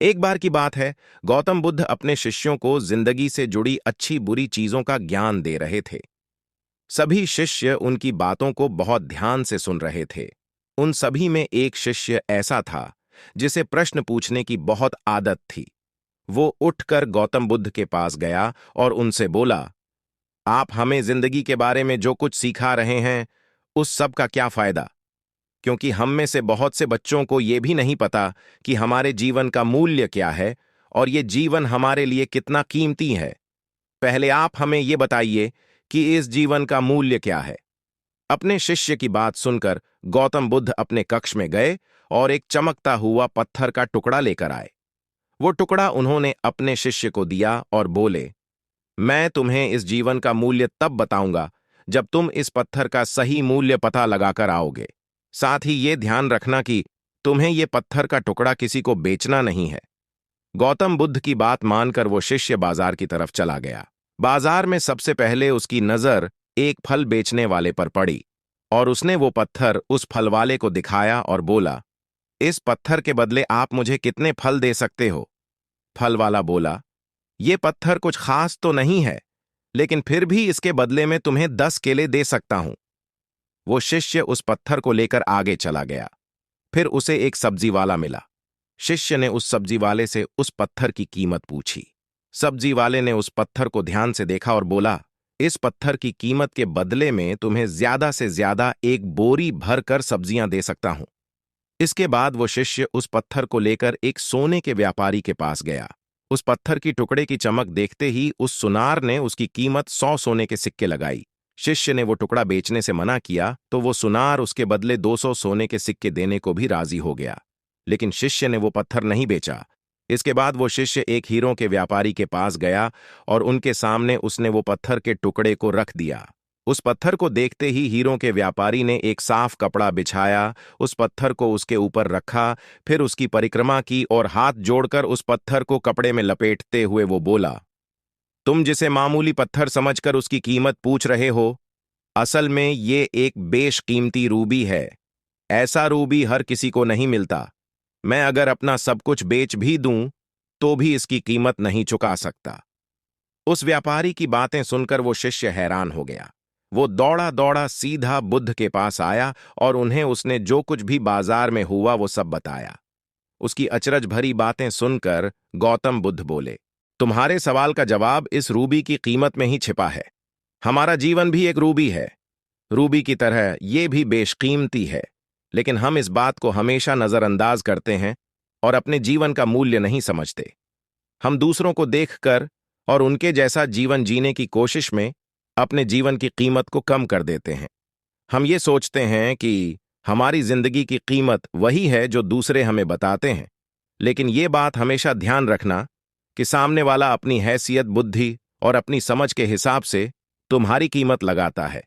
एक बार की बात है, गौतम बुद्ध अपने शिष्यों को जिंदगी से जुड़ी अच्छी बुरी चीजों का ज्ञान दे रहे थे। सभी शिष्य उनकी बातों को बहुत ध्यान से सुन रहे थे। उन सभी में एक शिष्य ऐसा था जिसे प्रश्न पूछने की बहुत आदत थी। वो उठकर गौतम बुद्ध के पास गया और उनसे बोला, आप हमें जिंदगी के बारे में जो कुछ सिखा रहे हैं, उस सब का क्या फायदा? क्योंकि हम में से बहुत से बच्चों को यह भी नहीं पता कि हमारे जीवन का मूल्य क्या है और ये जीवन हमारे लिए कितना कीमती है। पहले आप हमें ये बताइए कि इस जीवन का मूल्य क्या है। अपने शिष्य की बात सुनकर गौतम बुद्ध अपने कक्ष में गए और एक चमकता हुआ पत्थर का टुकड़ा लेकर आए। वो टुकड़ा उन्होंने अपने शिष्य को दिया और बोले, मैं तुम्हें इस जीवन का मूल्य तब बताऊंगा जब तुम इस पत्थर का सही मूल्य पता लगाकर आओगे। साथ ही ये ध्यान रखना कि तुम्हें ये पत्थर का टुकड़ा किसी को बेचना नहीं है। गौतम बुद्ध की बात मानकर वो शिष्य बाजार की तरफ चला गया। बाजार में सबसे पहले उसकी नजर एक फल बेचने वाले पर पड़ी और उसने वो पत्थर उस फल वाले को दिखाया और बोला, इस पत्थर के बदले आप मुझे कितने फल दे सकते हो? फल वाला बोला, ये पत्थर कुछ खास तो नहीं है, लेकिन फिर भी इसके बदले में तुम्हें 10 केले दे सकता हूं। वो शिष्य उस पत्थर को लेकर आगे चला गया। फिर उसे एक सब्जी वाला मिला। शिष्य ने उस सब्जी वाले से उस पत्थर की कीमत पूछी। सब्जी वाले ने उस पत्थर को ध्यान से देखा और बोला, इस पत्थर की कीमत के बदले में तुम्हें ज्यादा से ज्यादा एक बोरी भर कर सब्जियां दे सकता हूं। इसके बाद वो शिष्य उस पत्थर को लेकर एक सोने के व्यापारी के पास गया। उस पत्थर की टुकड़े की चमक देखते ही उस सुनार ने उसकी कीमत 100 सोने के सिक्के लगाई। शिष्य ने वो टुकड़ा बेचने से मना किया तो वो सुनार उसके बदले 200 सोने के सिक्के देने को भी राजी हो गया। लेकिन शिष्य ने वो पत्थर नहीं बेचा। इसके बाद वो शिष्य एक हीरों के व्यापारी के पास गया और उनके सामने उसने वो पत्थर के टुकड़े को रख दिया। उस पत्थर को देखते ही हीरों के व्यापारी ने एक साफ कपड़ा बिछाया, उस पत्थर को उसके ऊपर रखा, फिर उसकी परिक्रमा की और हाथ जोड़कर उस पत्थर को कपड़े में लपेटते हुए वो बोला, तुम जिसे मामूली पत्थर समझकर उसकी कीमत पूछ रहे हो, असल में ये एक बेशकीमती रूबी है। ऐसा रूबी हर किसी को नहीं मिलता। मैं अगर अपना सब कुछ बेच भी दूं तो भी इसकी कीमत नहीं चुका सकता। उस व्यापारी की बातें सुनकर वो शिष्य हैरान हो गया। वो दौड़ा दौड़ा सीधा बुद्ध के पास आया और उन्हें उसने जो कुछ भी बाजार में हुआ वो सब बताया। उसकी अचरज भरी बातें सुनकर गौतम बुद्ध बोले, तुम्हारे सवाल का जवाब इस रूबी की कीमत में ही छिपा है। हमारा जीवन भी एक रूबी है। रूबी की तरह ये भी बेशकीमती है, लेकिन हम इस बात को हमेशा नजरअंदाज करते हैं और अपने जीवन का मूल्य नहीं समझते। हम दूसरों को देखकर और उनके जैसा जीवन जीने की कोशिश में अपने जीवन की कीमत को कम कर देते हैं। हम ये सोचते हैं कि हमारी जिंदगी की कीमत वही है जो दूसरे हमें बताते हैं, लेकिन ये बात हमेशा ध्यान रखना कि सामने वाला अपनी हैसियत, बुद्धि और अपनी समझ के हिसाब से तुम्हारी कीमत लगाता है।